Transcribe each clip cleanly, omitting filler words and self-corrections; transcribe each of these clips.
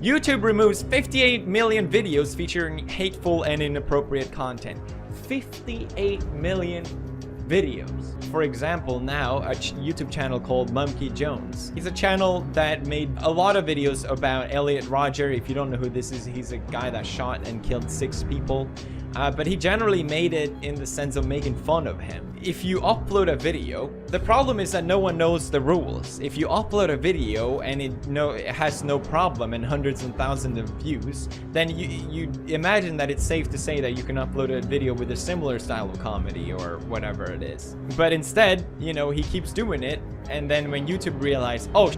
YouTube removes 58 million videos featuring hateful and inappropriate content. 58 million videos. For example, now a YouTube channel called Monkey Jones. He's a channel that made a lot of videos about Elliot Rodger. If you don't know who this is, he's a guy that shot and killed 6 people. But he generally made it in the sense of making fun of him. If you upload a video, the problem is that no one knows the rules. If you upload a video and it has no problem and hundreds and thousands of views, then you imagine that it's safe to say that you can upload a video with a similar style of comedy or whatever it is. But instead, you know, he keeps doing it, and then when YouTube realized, oh,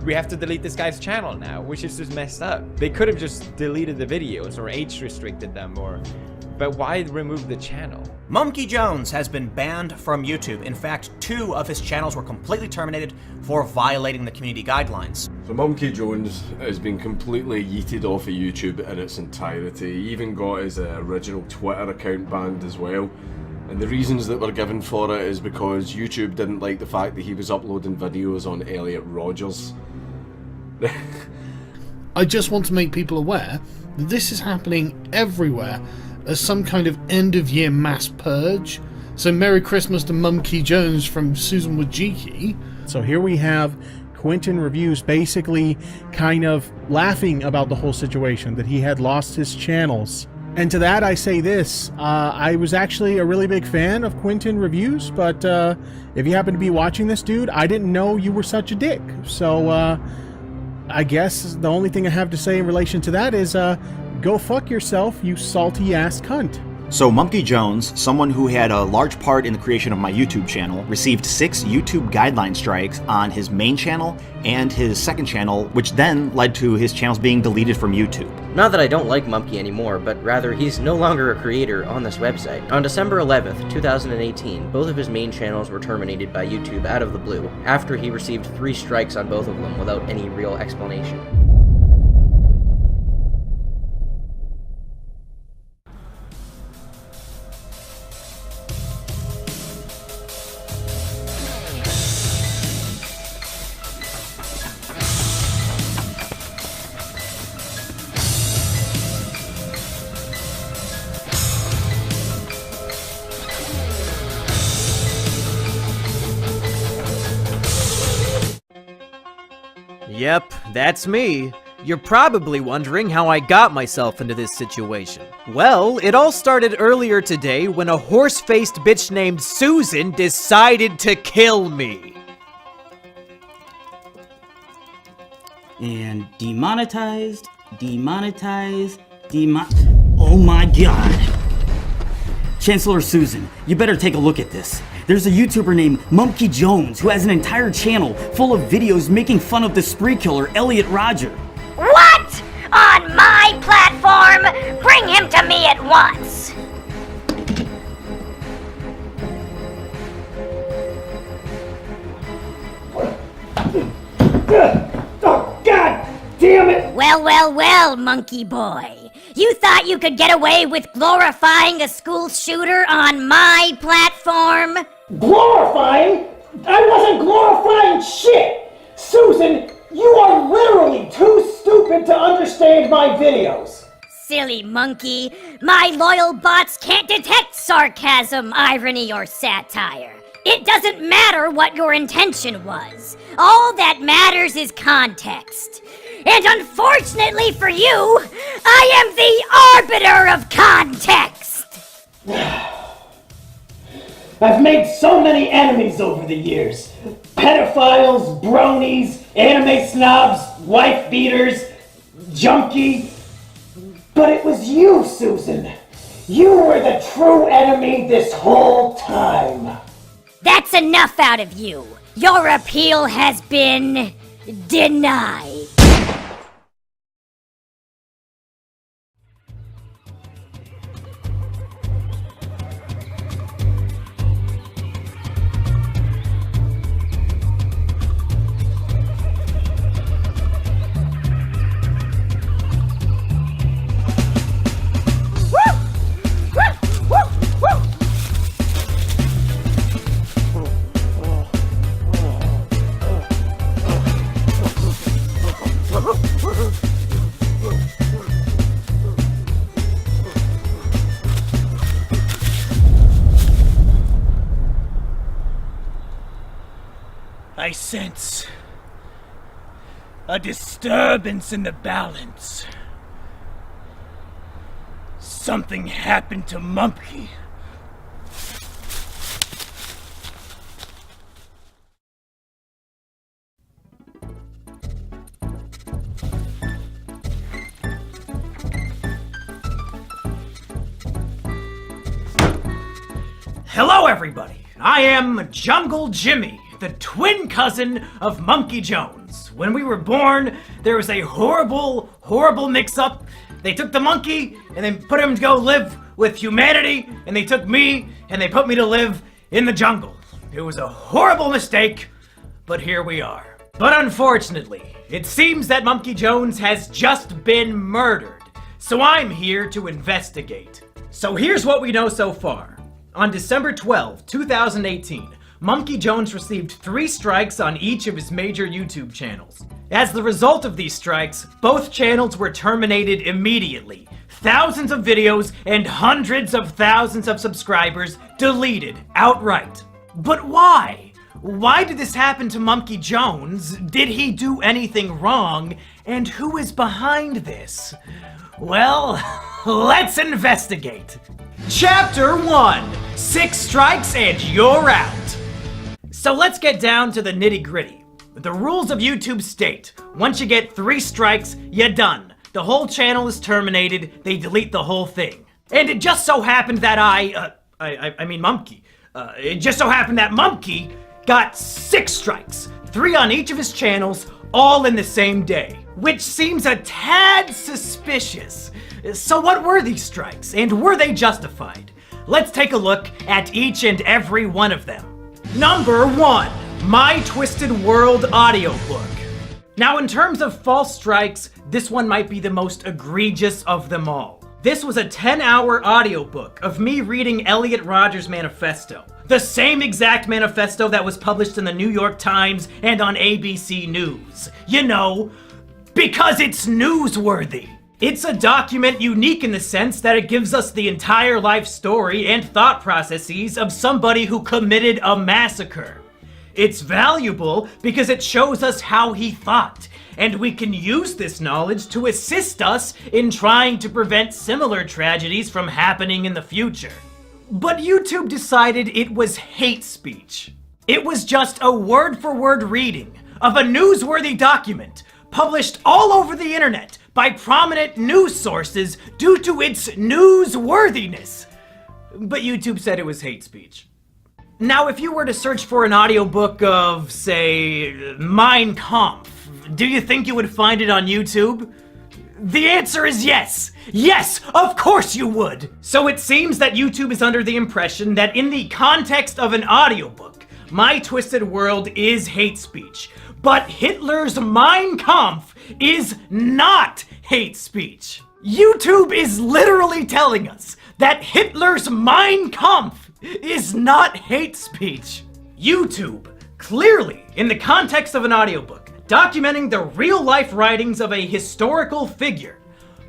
we have to delete this guy's channel now, which is just messed up. They could have just deleted the videos or age restricted them, but why remove the channel? Monkey Jones has been banned from YouTube. In fact, 2 of his channels were completely terminated for violating the community guidelines. So Monkey Jones has been completely yeeted off of YouTube in its entirety. He even got his original Twitter account banned as well. And the reasons that were given for it is because YouTube didn't like the fact that he was uploading videos on Elliot Rodgers. I just want to make people aware that this is happening everywhere as some kind of end-of-year mass purge. So Merry Christmas to Monkey Jones from Susan Wojcicki. So here we have Quentin Reviews basically kind of laughing about the whole situation, that he had lost his channels. And to that I say this, I was actually a really big fan of Quentin Reviews, but if you happen to be watching this, dude, I didn't know you were such a dick. So I guess the only thing I have to say in relation to that is go fuck yourself, you salty ass cunt. So Monkey Jones, someone who had a large part in the creation of my YouTube channel, received 6 YouTube guideline strikes on his main channel and his second channel, which then led to his channels being deleted from YouTube. Not that I don't like Monkey anymore, but rather he's no longer a creator on this website. On December 11th, 2018, both of his main channels were terminated by YouTube out of the blue, after he received 3 strikes on both of them without any real explanation. Yep, that's me. You're probably wondering how I got myself into this situation. Well, it all started earlier today when a horse-faced bitch named Susan decided to kill me. And demonetized. Oh my god. Chancellor Susan, you better take a look at this. There's a YouTuber named Monkey Jones who has an entire channel full of videos making fun of the spree killer Elliot Rodger. What? On my platform? Bring him to me at once! Oh, God damn it! Well, monkey boy. You thought you could get away with glorifying a school shooter on my platform? Glorifying? I wasn't glorifying shit! Susan, you are literally too stupid to understand my videos. Silly monkey. My loyal bots can't detect sarcasm, irony, or satire. It doesn't matter what your intention was. All that matters is context. And unfortunately for you, I am the arbiter of context! I've made so many enemies over the years. Pedophiles, bronies, anime snobs, wife beaters, junkie. But it was you, Susan. You were the true enemy this whole time. That's enough out of you. Your appeal has been denied. I sense a disturbance in the balance. Something happened to Mumkey. Hello, everybody. I am Jungle Jimmy, the twin cousin of Monkey Jones. When we were born, there was a horrible mix-up. They took the monkey and they put him to go live with humanity, and they took me and they put me to live in the jungle. It was a horrible mistake, but here we are. But unfortunately, it seems that Monkey Jones has just been murdered, so I'm here to investigate. So here's what we know so far. On December 12, 2018, Monkey Jones received 3 strikes on each of his major YouTube channels. As the result of these strikes, both channels were terminated immediately. Thousands of videos and hundreds of thousands of subscribers deleted outright. But why? Why did this happen to Monkey Jones? Did he do anything wrong? And who is behind this? Well, let's investigate. Chapter 1, 6 strikes and you're out. So let's get down to the nitty-gritty. The rules of YouTube state, once you get 3 strikes, you're done. The whole channel is terminated, they delete the whole thing. And it just so happened that Mumkey. It just so happened that Mumkey got 6 strikes, 3 on each of his channels, all in the same day. Which seems a tad suspicious. So what were these strikes, and were they justified? Let's take a look at each and every one of them. Number 1, My Twisted World audiobook. Now in terms of false strikes, this one might be the most egregious of them all. This was a 10-hour audiobook of me reading Elliot Rodgers' manifesto. The same exact manifesto that was published in the New York Times and on ABC News. You know, because it's newsworthy. It's a document unique in the sense that it gives us the entire life story and thought processes of somebody who committed a massacre. It's valuable because it shows us how he thought, and we can use this knowledge to assist us in trying to prevent similar tragedies from happening in the future. But YouTube decided it was hate speech. It was just a word-for-word reading of a newsworthy document published all over the internet by prominent news sources due to its newsworthiness. But YouTube said it was hate speech. Now, if you were to search for an audiobook of, say, Mein Kampf, do you think you would find it on YouTube? The answer is yes! Yes, of course you would! So it seems that YouTube is under the impression that in the context of an audiobook, My Twisted World is hate speech. But Hitler's Mein Kampf is not hate speech. YouTube is literally telling us that Hitler's Mein Kampf is not hate speech. YouTube, clearly, in the context of an audiobook, documenting the real-life writings of a historical figure,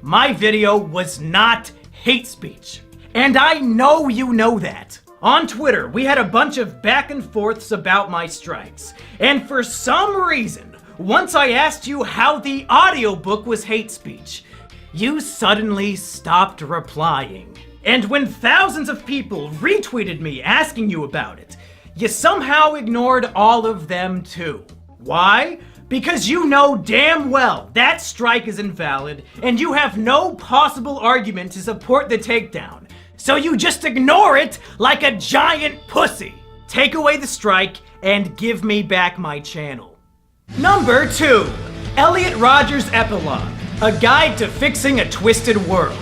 my video was not hate speech. And I know you know that. On Twitter, we had a bunch of back and forths about my strikes. And for some reason, once I asked you how the audiobook was hate speech, you suddenly stopped replying. And when thousands of people retweeted me asking you about it, you somehow ignored all of them too. Why? Because you know damn well that strike is invalid, and you have no possible argument to support the takedown. So you just ignore it like a giant pussy. Take away the strike and give me back my channel. Number 2, Elliot Rodgers' Epilogue, a guide to fixing a twisted world.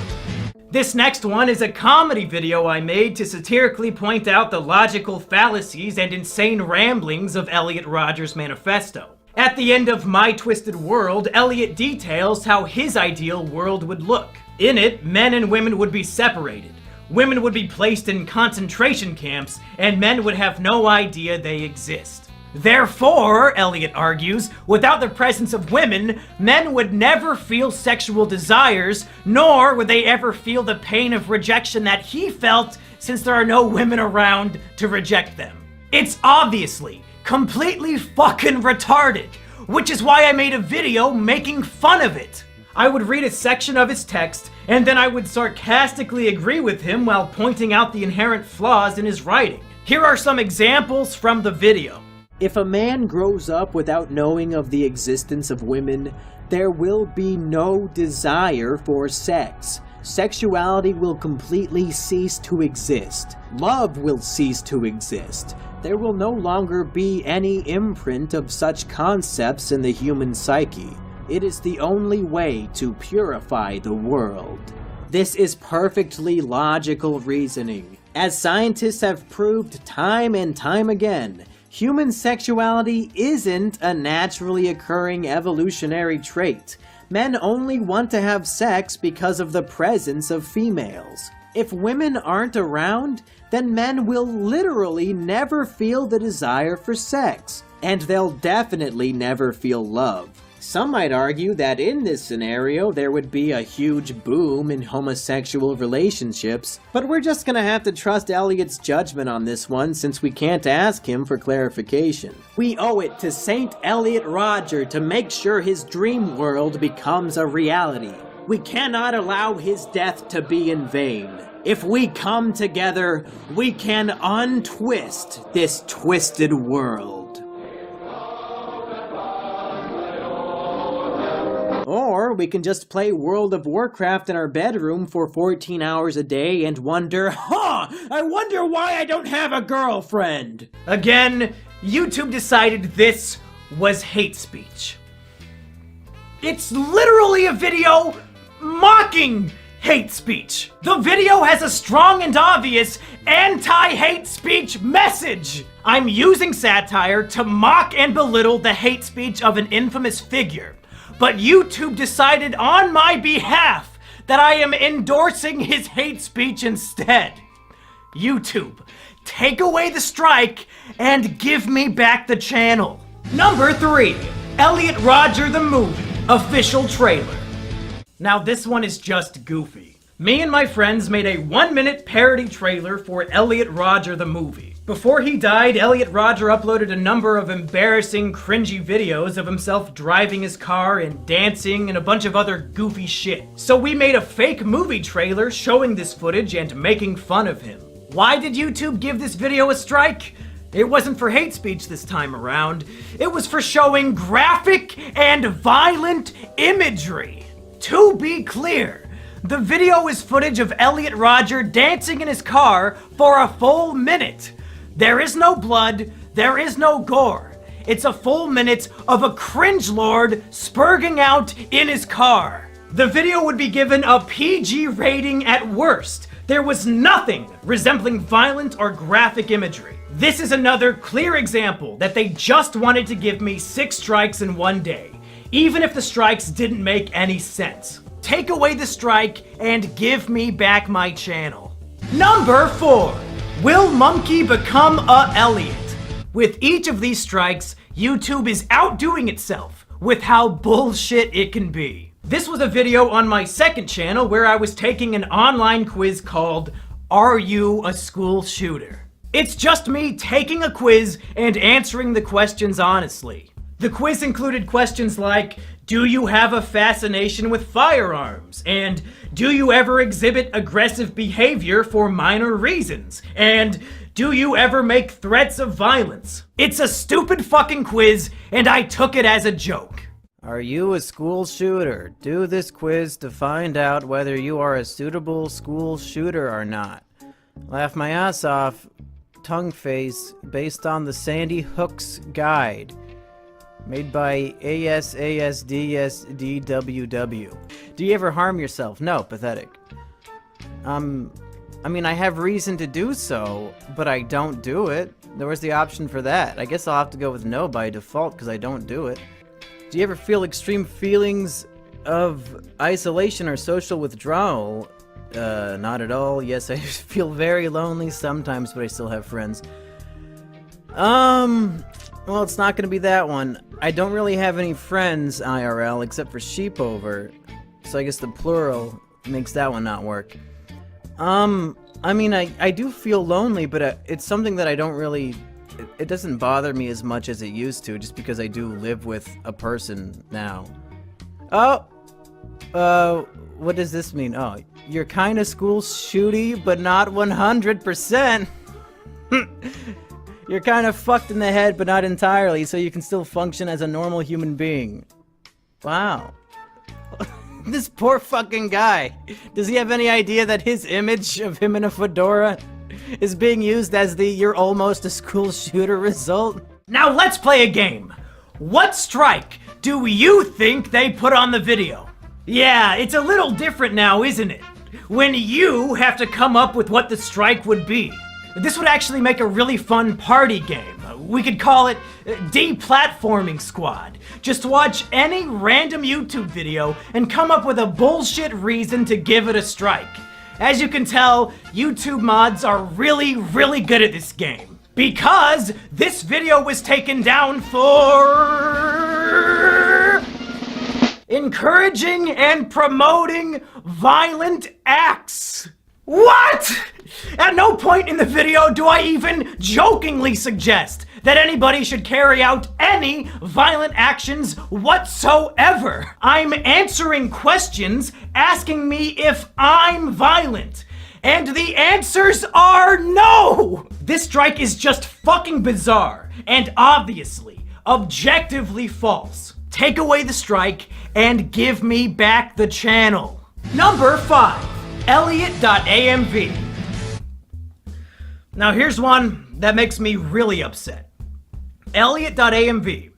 This next one is a comedy video I made to satirically point out the logical fallacies and insane ramblings of Elliot Rodgers' manifesto. At the end of My Twisted World, Elliot details how his ideal world would look. In it, men and women would be separated. Women would be placed in concentration camps, and men would have no idea they exist. Therefore, Elliot argues, without the presence of women, men would never feel sexual desires, nor would they ever feel the pain of rejection that he felt since there are no women around to reject them. It's obviously completely fucking retarded, which is why I made a video making fun of it. I would read a section of his text, and then I would sarcastically agree with him while pointing out the inherent flaws in his writing. Here are some examples from the video. If a man grows up without knowing of the existence of women, there will be no desire for sex. Sexuality will completely cease to exist. Love will cease to exist. There will no longer be any imprint of such concepts in the human psyche. It is the only way to purify the world. This is perfectly logical reasoning. As scientists have proved time and time again, human sexuality isn't a naturally occurring evolutionary trait. Men only want to have sex because of the presence of females. If women aren't around, then men will literally never feel the desire for sex, and they'll definitely never feel love. Some might argue that in this scenario there would be a huge boom in homosexual relationships, but we're just gonna have to trust Elliot's judgment on this one since we can't ask him for clarification. We owe it to Saint Elliot Rodger to make sure his dream world becomes a reality. We cannot allow his death to be in vain. If we come together, we can untwist this twisted world. Or we can just play World of Warcraft in our bedroom for 14 hours a day and wonder, I wonder why I don't have a girlfriend. Again, YouTube decided this was hate speech. It's literally a video mocking hate speech. The video has a strong and obvious anti-hate speech message. I'm using satire to mock and belittle the hate speech of an infamous figure. But YouTube decided on my behalf that I am endorsing his hate speech instead. YouTube, take away the strike and give me back the channel. Number 3, Elliot Rodger the Movie, official trailer. Now this one is just goofy. Me and my friends made a 1-minute parody trailer for Elliot Rodger the Movie. Before he died, Elliot Rodger uploaded a number of embarrassing, cringy videos of himself driving his car and dancing and a bunch of other goofy shit. So we made a fake movie trailer showing this footage and making fun of him. Why did YouTube give this video a strike? It wasn't for hate speech this time around. It was for showing graphic and violent imagery. To be clear, the video is footage of Elliot Rodger dancing in his car for a full minute. There is no blood, there is no gore. It's a full minute of a cringelord spurging out in his car. The video would be given a PG rating at worst. There was nothing resembling violent or graphic imagery. This is another clear example that they just wanted to give me 6 strikes in one day, even if the strikes didn't make any sense. Take away the strike and give me back my channel. Number 4. Will Mumkey become a Elliot? With each of these strikes, YouTube is outdoing itself with how bullshit it can be. This was a video on my second channel where I was taking an online quiz called Are You a School Shooter? It's just me taking a quiz and answering the questions honestly. The quiz included questions like, do you have a fascination with firearms? And do you ever exhibit aggressive behavior for minor reasons? And do you ever make threats of violence? It's a stupid fucking quiz, and I took it as a joke. Are you a school shooter? Do this quiz to find out whether you are a suitable school shooter or not. Laugh my ass off, tongue face, based on the Sandy Hook's guide. Made by ASASDSDWW. Do you ever harm yourself? No, pathetic. I mean, I have reason to do so, but I don't do it. There was the option for that. I guess I'll have to go with no by default because I don't do it. Do you ever feel extreme feelings of isolation or social withdrawal? Not at all. Yes, I feel very lonely sometimes, but I still have friends. Well, it's not gonna be that one. I don't really have any friends IRL except for Sheepover, so I guess the plural makes that one not work. I mean, I do feel lonely, but it's something that I don't really it doesn't bother me as much as it used to, just because I do live with a person now. Oh! What does this mean? Oh, you're kinda school shooty, but not 100%. You're kinda fucked in the head, but not entirely, so you can still function as a normal human being. Wow. This poor fucking guy. Does he have any idea that his image of him in a fedora is being used as the "you're almost a school shooter" result? Now let's play a game. What strike do you think they put on the video? Yeah, it's a little different now, isn't it? When you have to come up with what the strike would be. This would actually make a really fun party game. We could call it Deplatforming Squad. Just watch any random YouTube video and come up with a bullshit reason to give it a strike. As you can tell, YouTube mods are really, really good at this game. Because this video was taken down for encouraging and promoting violent acts. What? At no point in the video do I even jokingly suggest that anybody should carry out any violent actions whatsoever. I'm answering questions asking me if I'm violent. And the answers are no! This strike is just fucking bizarre and obviously, objectively false. Take away the strike and give me back the channel. Number 5. Elliot.amv. Now here's one that makes me really upset. Elliot.amv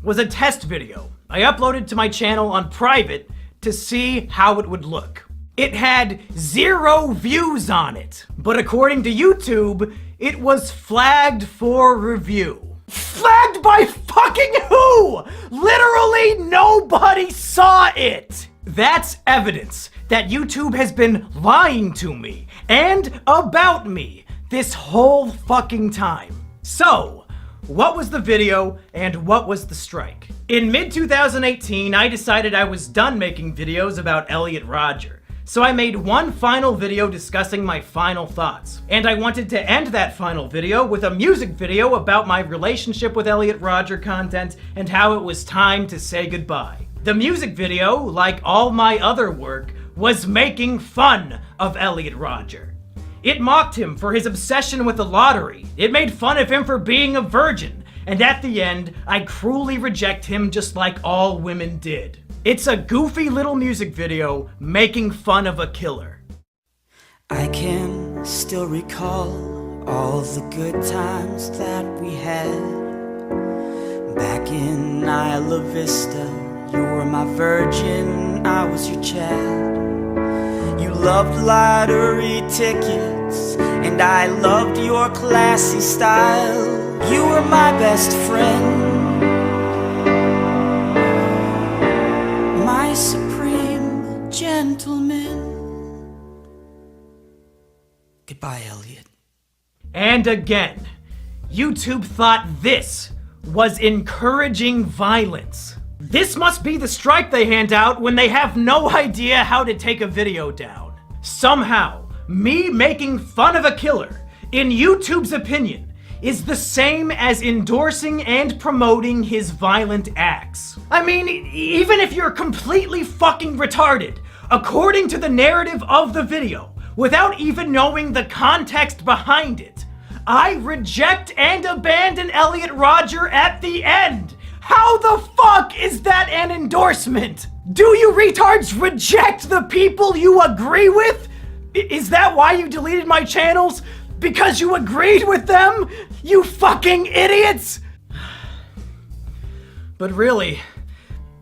was a test video I uploaded to my channel on private to see how it would look. It had 0 views on it, but according to YouTube, it was flagged for review. Flagged by fucking who? Literally nobody saw it! That's evidence that YouTube has been lying to me and about me this whole fucking time. So, what was the video and what was the strike? In mid-2018, I decided I was done making videos about Elliot Rodger. So I made one final video discussing my final thoughts. And I wanted to end that final video with a music video about my relationship with Elliot Rodger content and how it was time to say goodbye. The music video, like all my other work, was making fun of Elliot Rodger. It mocked him for his obsession with the lottery. It made fun of him for being a virgin. And at the end, I cruelly reject him just like all women did. It's a goofy little music video making fun of a killer. I can still recall all the good times that we had. Back in Isla Vista, you were my virgin, I was your Chad. You loved lottery tickets, and I loved your classy style. You were my best friend, my supreme gentleman. Goodbye, Elliot. And again, YouTube thought this was encouraging violence. This must be the strike they hand out when they have no idea how to take a video down. Somehow, me making fun of a killer, in YouTube's opinion, is the same as endorsing and promoting his violent acts. I mean, even if you're completely fucking retarded, according to the narrative of the video, without even knowing the context behind it, I reject and abandon Elliot Rodger at the end. How the fuck is that an endorsement? Do you retards reject the people you agree with? Is that why you deleted my channels? Because you agreed with them? You fucking idiots! But really,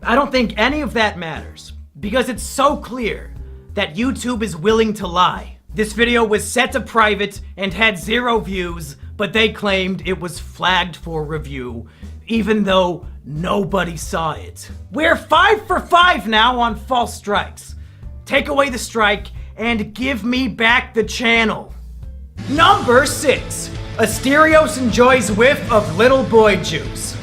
I don't think any of that matters, because it's so clear that YouTube is willing to lie. This video was set to private and had 0 views, but they claimed it was flagged for review, even though nobody saw it. We're 5 for 5 now on false strikes. Take away the strike and give me back the channel. Number 6. Asterios enjoys whiff of little boy juice.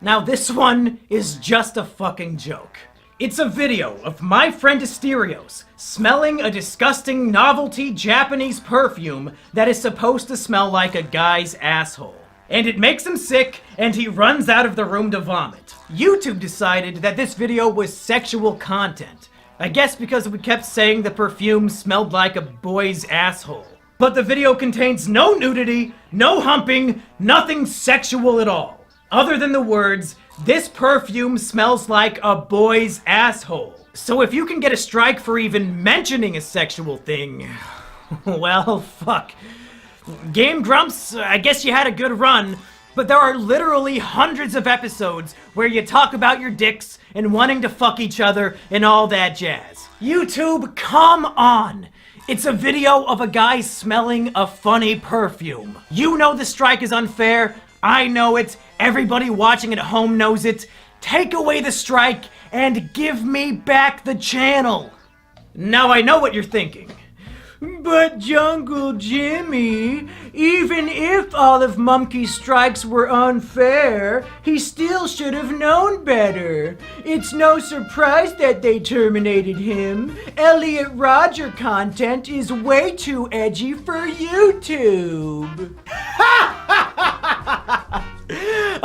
Now this one is just a fucking joke. It's a video of my friend Asterios smelling a disgusting novelty Japanese perfume that is supposed to smell like a guy's asshole. And it makes him sick, and he runs out of the room to vomit. YouTube decided that this video was sexual content. I guess because we kept saying the perfume smelled like a boy's asshole. But the video contains no nudity, no humping, nothing sexual at all. Other than the words, "This perfume smells like a boy's asshole." So if you can get a strike for even mentioning a sexual thing, well, fuck. Game Grumps, I guess you had a good run, but there are literally hundreds of episodes where you talk about your dicks and wanting to fuck each other and all that jazz. YouTube, come on! It's a video of a guy smelling a funny perfume. You know the strike is unfair. I know it. Everybody watching at home knows it. Take away the strike and give me back the channel. Now I know what you're thinking. But Jungle Jimmy, even if all of Mumkey's strikes were unfair, he still should have known better. It's no surprise that they terminated him. Elliot Rodger content is way too edgy for YouTube.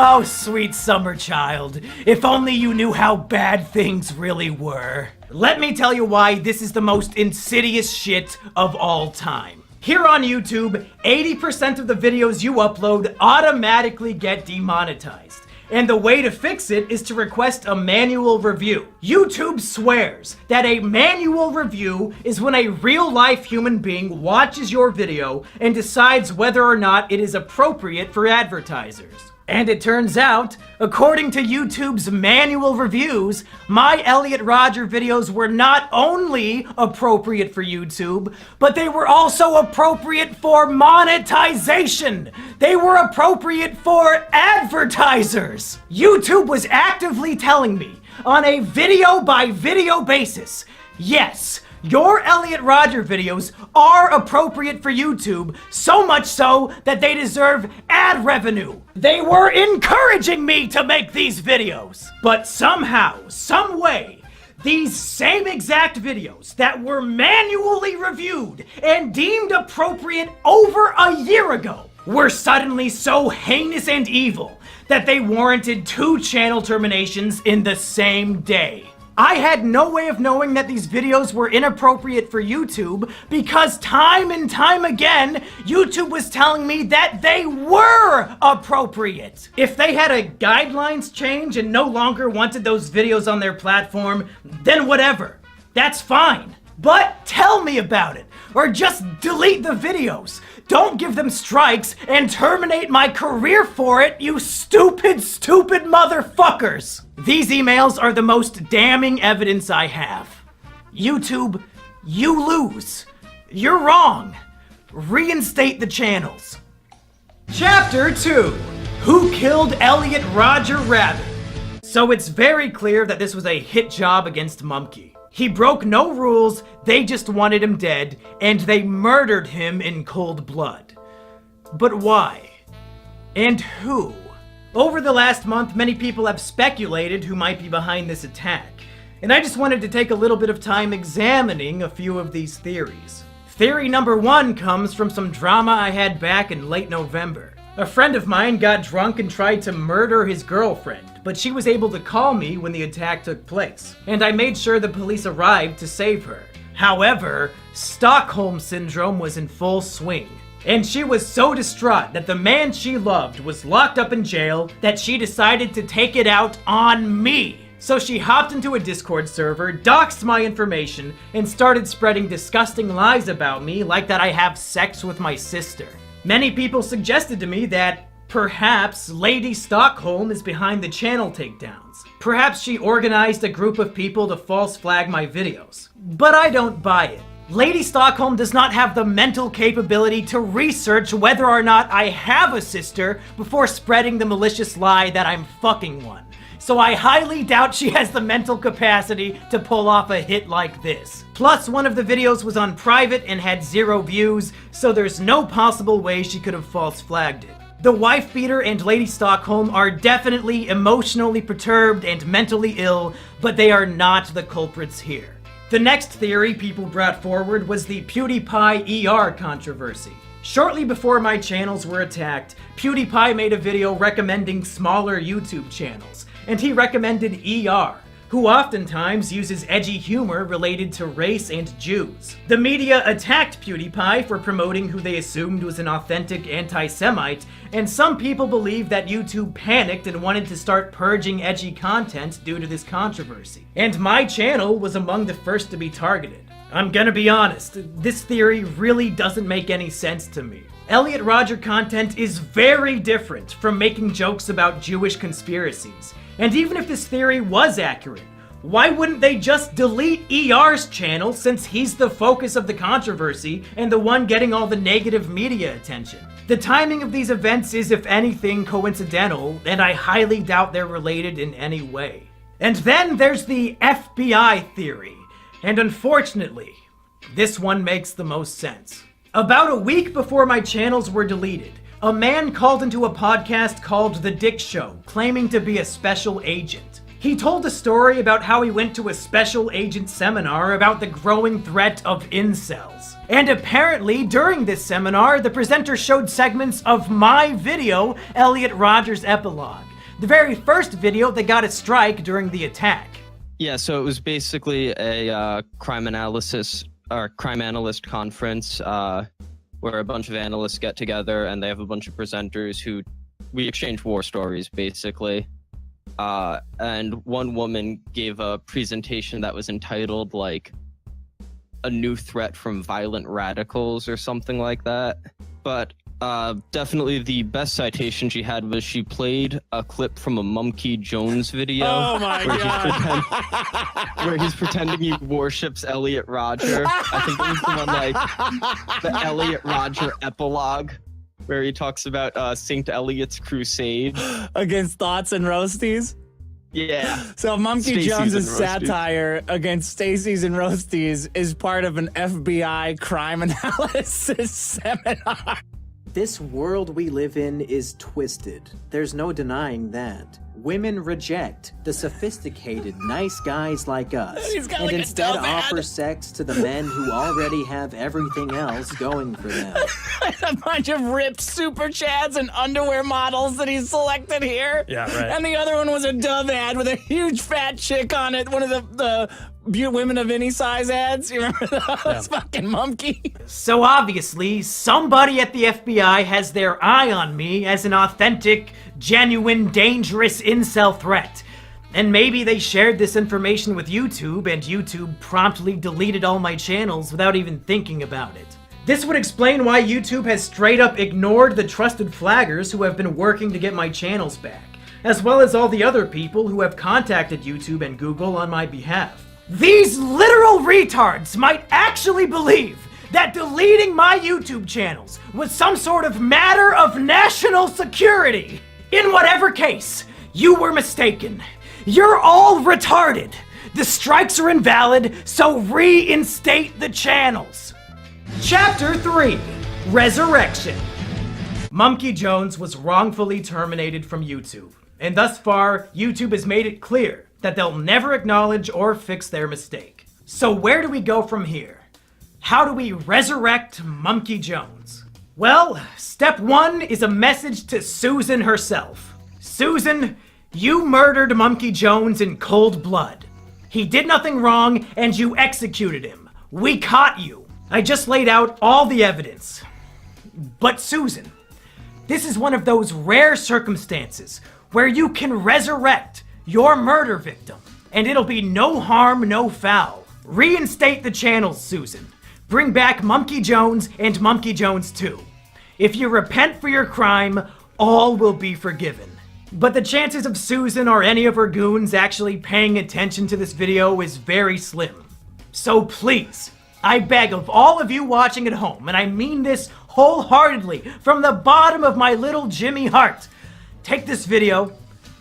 Oh, sweet summer child. If only you knew how bad things really were. Let me tell you why this is the most insidious shit of all time. Here on YouTube, 80% of the videos you upload automatically get demonetized. And the way to fix it is to request a manual review. YouTube swears that a manual review is when a real-life human being watches your video and decides whether or not it is appropriate for advertisers. And it turns out, according to YouTube's manual reviews, my Elliot Rodger videos were not only appropriate for YouTube, but they were also appropriate for monetization. They were appropriate for advertisers. YouTube was actively telling me on a video-by-video basis, yes, your Elliot Rodger videos are appropriate for YouTube, so much so that they deserve ad revenue. They were encouraging me to make these videos. But somehow, some way, these same exact videos that were manually reviewed and deemed appropriate over a year ago were suddenly so heinous and evil that they warranted 2 channel terminations in the same day. I had no way of knowing that these videos were inappropriate for YouTube because time and time again, YouTube was telling me that they were appropriate. If they had a guidelines change and no longer wanted those videos on their platform, then whatever. That's fine. But tell me about it, or just delete the videos. Don't give them strikes and terminate my career for it, you stupid, stupid motherfuckers! These emails are the most damning evidence I have. YouTube, you lose. You're wrong. Reinstate the channels. Chapter 2. Who Killed Elliot Rodger Rabbit? So it's very clear that this was a hit job against Mumkey. He broke no rules, they just wanted him dead, and they murdered him in cold blood. But why? And who? Over the last month, many people have speculated who might be behind this attack, and I just wanted to take a little bit of time examining a few of these theories. Theory number 1 comes from some drama I had back in late November. A friend of mine got drunk and tried to murder his girlfriend, but she was able to call me when the attack took place, and I made sure the police arrived to save her. However, Stockholm Syndrome was in full swing, and she was so distraught that the man she loved was locked up in jail that she decided to take it out on me. So she hopped into a Discord server, doxed my information, and started spreading disgusting lies about me, like that I have sex with my sister. Many people suggested to me that perhaps Lady Stockholm is behind the channel takedowns. Perhaps she organized a group of people to false flag my videos. But I don't buy it. Lady Stockholm does not have the mental capability to research whether or not I have a sister before spreading the malicious lie that I'm fucking one. So I highly doubt she has the mental capacity to pull off a hit like this. Plus, one of the videos was on private and had 0 views, so there's no possible way she could have false flagged it. The wife beater and Lady Stockholm are definitely emotionally perturbed and mentally ill, but they are not the culprits here. The next theory people brought forward was the PewDiePie ER controversy. Shortly before my channels were attacked, PewDiePie made a video recommending smaller YouTube channels, and he recommended ER, who oftentimes uses edgy humor related to race and Jews. The media attacked PewDiePie for promoting who they assumed was an authentic anti-Semite, and some people believe that YouTube panicked and wanted to start purging edgy content due to this controversy. And my channel was among the first to be targeted. I'm gonna be honest, this theory really doesn't make any sense to me. Elliot Rodger content is very different from making jokes about Jewish conspiracies. And even if this theory was accurate, why wouldn't they just delete ER's channel since he's the focus of the controversy and the one getting all the negative media attention? The timing of these events is, if anything, coincidental, and I highly doubt they're related in any way. And then there's the FBI theory, and unfortunately, this one makes the most sense. About a week before my channels were deleted, a man called into a podcast called The Dick Show, claiming to be a special agent. He told a story about how he went to a special agent seminar about the growing threat of incels. And apparently, during this seminar, the presenter showed segments of my video, Elliot Rodger's Epilogue, the very first video that got a strike during the attack. Yeah, so it was basically a crime analyst conference, where a bunch of analysts get together and they have a bunch of presenters who we exchange war stories, basically. And one woman gave a presentation that was entitled, like, A New Threat from Violent Radicals or something like that. But definitely the best citation she had was she played a clip from a Mumkey Jones video. Oh my God. Where he's pretending he worships Elliot Rodger. I think it was the one like the Elliot Rodger epilogue, where he talks about St. Elliot's crusade against thoughts and roasties. Yeah. So Mumkey Stacey's Jones's and roasties. satire against Stacey's and Roasties is part of an FBI crime analysis seminar. This world we live in is twisted. There's no denying that. Women reject the sophisticated, nice guys like us, and like instead offer sex to the men who already have everything else going for them. A bunch of ripped super chads and underwear models that he's selected here. Yeah, right. And the other one was a Dove ad with a huge fat chick on it. One of the women of any size ads. You remember those? Fucking Mumkey. So obviously, somebody at the FBI has their eye on me as an authentic, genuine, dangerous incel threat. And maybe they shared this information with YouTube, and YouTube promptly deleted all my channels without even thinking about it. This would explain why YouTube has straight up ignored the trusted flaggers who have been working to get my channels back, as well as all the other people who have contacted YouTube and Google on my behalf. These literal retards might actually believe that deleting my YouTube channels was some sort of matter of national security. In whatever case, you were mistaken. You're all retarded. The strikes are invalid, so reinstate the channels. Chapter 3, Resurrection. Mumkey Jones was wrongfully terminated from YouTube, and thus far, YouTube has made it clear that they'll never acknowledge or fix their mistake. So where do we go from here? How do we resurrect Mumkey Jones? Well, step 1 is a message to Susan herself. Susan, you murdered Mumkey Jones in cold blood. He did nothing wrong, and you executed him. We caught you. I just laid out all the evidence. But Susan, this is one of those rare circumstances where you can resurrect your murder victim, and it'll be no harm, no foul. Reinstate the channels, Susan. Bring back Mumkey Jones and Mumkey Jones 2. If you repent for your crime, all will be forgiven. But the chances of Susan or any of her goons actually paying attention to this video is very slim. So please, I beg of all of you watching at home, and I mean this wholeheartedly from the bottom of my little Jimmy heart, take this video,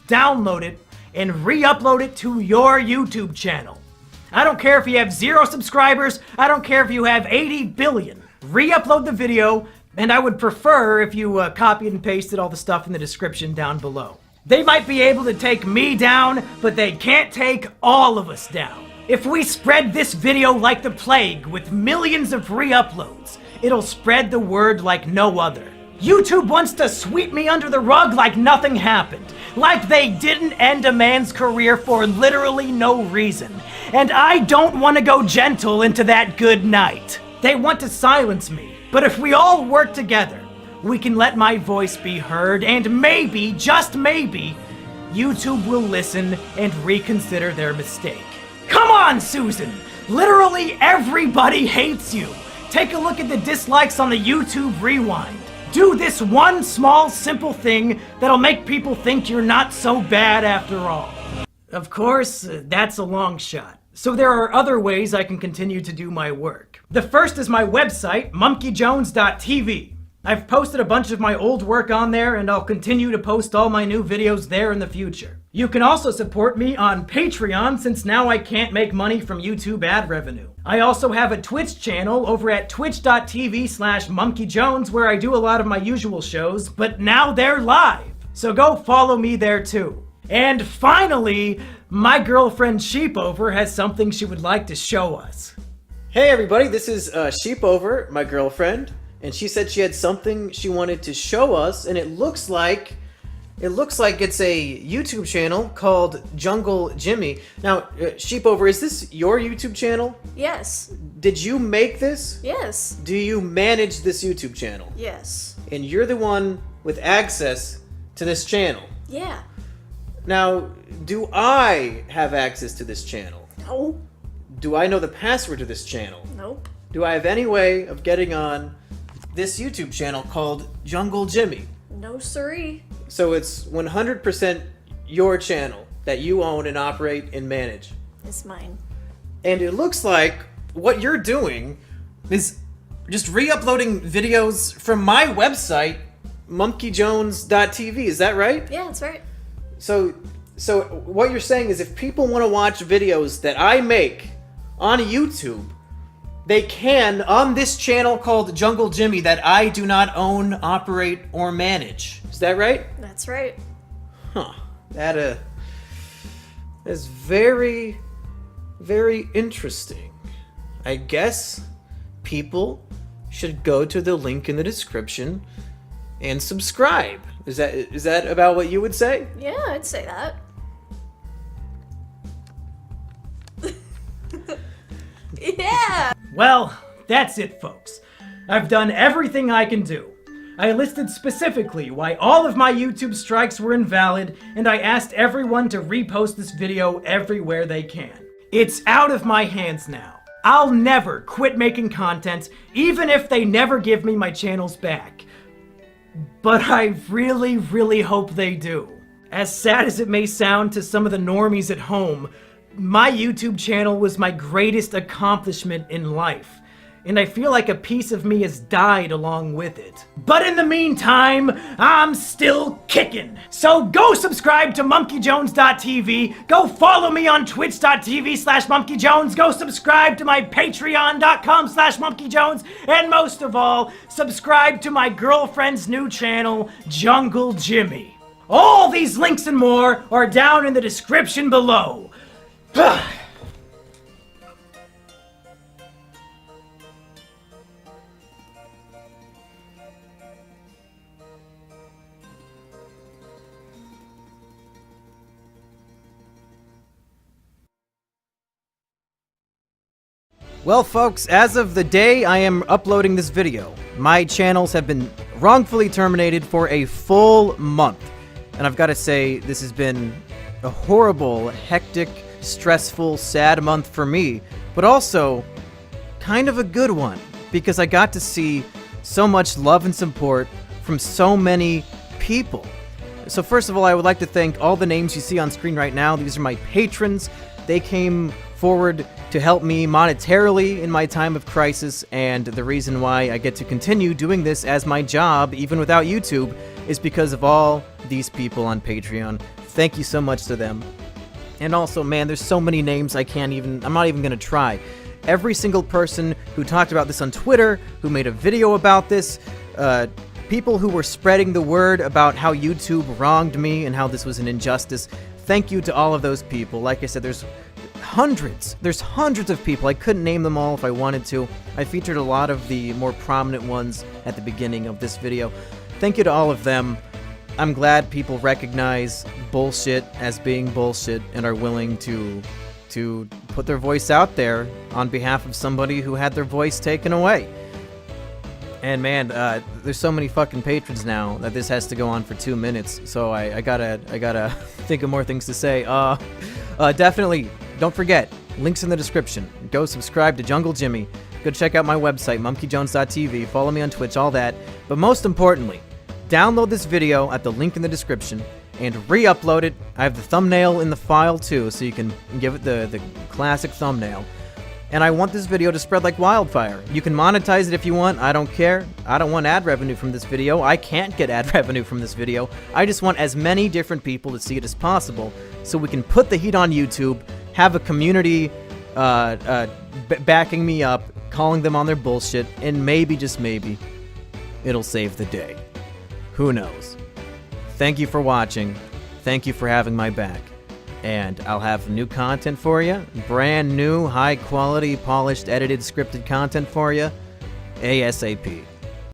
download it, and re-upload it to your YouTube channel. I don't care if you have 0 subscribers, I don't care if you have 80 billion. Re-upload the video, And I would prefer if you copied and pasted all the stuff in the description down below. They might be able to take me down, but they can't take all of us down. If we spread this video like the plague with millions of re-uploads, it'll spread the word like no other. YouTube wants to sweep me under the rug like nothing happened. Like they didn't end a man's career for literally no reason. And I don't want to go gentle into that good night. They want to silence me. But if we all work together, we can let my voice be heard, and maybe, just maybe, YouTube will listen and reconsider their mistake. Come on, Susan! Literally everybody hates you! Take a look at the dislikes on the YouTube Rewind. Do this one small, simple thing that'll make people think you're not so bad after all. Of course, that's a long shot. So there are other ways I can continue to do my work. The first is my website, monkeyjones.tv. I've posted a bunch of my old work on there, and I'll continue to post all my new videos there in the future. You can also support me on Patreon, since now I can't make money from YouTube ad revenue. I also have a Twitch channel over at twitch.tv/monkeyjones where I do a lot of my usual shows, but now they're live. So go follow me there too. And finally, my girlfriend Sheepover has something she would like to show us. Hey everybody, this is Sheepover, my girlfriend, and she said she had something she wanted to show us, and it looks like it's a YouTube channel called Jungle Jimmy. Now, Sheepover, is this your YouTube channel? Yes. Did you make this? Yes. Do you manage this YouTube channel? Yes. And you're the one with access to this channel? Yeah. Now, do I have access to this channel? No. Do I know the password to this channel? Nope. Do I have any way of getting on this YouTube channel called Jungle Jimmy? No siree. So it's 100% your channel that you own and operate and manage. It's mine. And it looks like what you're doing is just re-uploading videos from my website, monkeyjones.tv. Is that right? Yeah, that's right. So what you're saying is if people want to watch videos that I make on YouTube, they can on this channel called Jungle Jimmy that I do not own, operate, or manage. Is that right? That's right. Huh. That is very, very interesting. I guess people should go to the link in the description and subscribe. Is that about what you would say? Yeah, I'd say that. Yeah! Well, that's it, folks. I've done everything I can do. I listed specifically why all of my YouTube strikes were invalid, and I asked everyone to repost this video everywhere they can. It's out of my hands now. I'll never quit making content, even if they never give me my channels back. But I really, really hope they do. As sad as it may sound to some of the normies at home, my YouTube channel was my greatest accomplishment in life. And I feel like a piece of me has died along with it. But in the meantime, I'm still kicking. So go subscribe to monkeyjones.tv, go follow me on twitch.tv/monkeyjones, go subscribe to my patreon.com/monkeyjones, and most of all, subscribe to my girlfriend's new channel, Jungle Jimmy. All these links and more are down in the description below. Well, folks, as of the day I am uploading this video, my channels have been wrongfully terminated for a full month. And I've got to say, this has been a horrible, hectic, stressful, sad month for me, but also kind of a good one, because I got to see so much love and support from so many people. So first of all, I would like to thank all the names you see on screen right now. These are my patrons. They came forward to help me monetarily in my time of crisis, and the reason why I get to continue doing this as my job, even without YouTube, is because of all these people on Patreon. Thank you so much to them. And also, man, there's so many names I'm not even gonna try. Every single person who talked about this on Twitter, who made a video about this, people who were spreading the word about how YouTube wronged me and how this was an injustice. Thank you to all of those people. Like I said, there's hundreds of people. I couldn't name them all if I wanted to. I featured a lot of the more prominent ones at the beginning of this video. Thank you to all of them. I'm glad people recognize bullshit as being bullshit and are willing to put their voice out there on behalf of somebody who had their voice taken away. And man, there's so many fucking patrons now that this has to go on for 2 minutes, so I gotta think of more things to say. Definitely, don't forget, links in the description. Go subscribe to Jungle Jimmy. Go check out my website, monkeyjones.tv. Follow me on Twitch, all that. But most importantly, download this video at the link in the description and re-upload it. I have the thumbnail in the file too, so you can give it the classic thumbnail. And I want this video to spread like wildfire. You can monetize it if you want, I don't care. I don't want ad revenue from this video. I can't get ad revenue from this video. I just want as many different people to see it as possible, so we can put the heat on YouTube, have a community backing me up, calling them on their bullshit, and maybe, just maybe, it'll save the day. Who knows? Thank you for watching. Thank you for having my back. And I'll have new content for you. Brand new, high quality, polished, edited, scripted content for you. ASAP.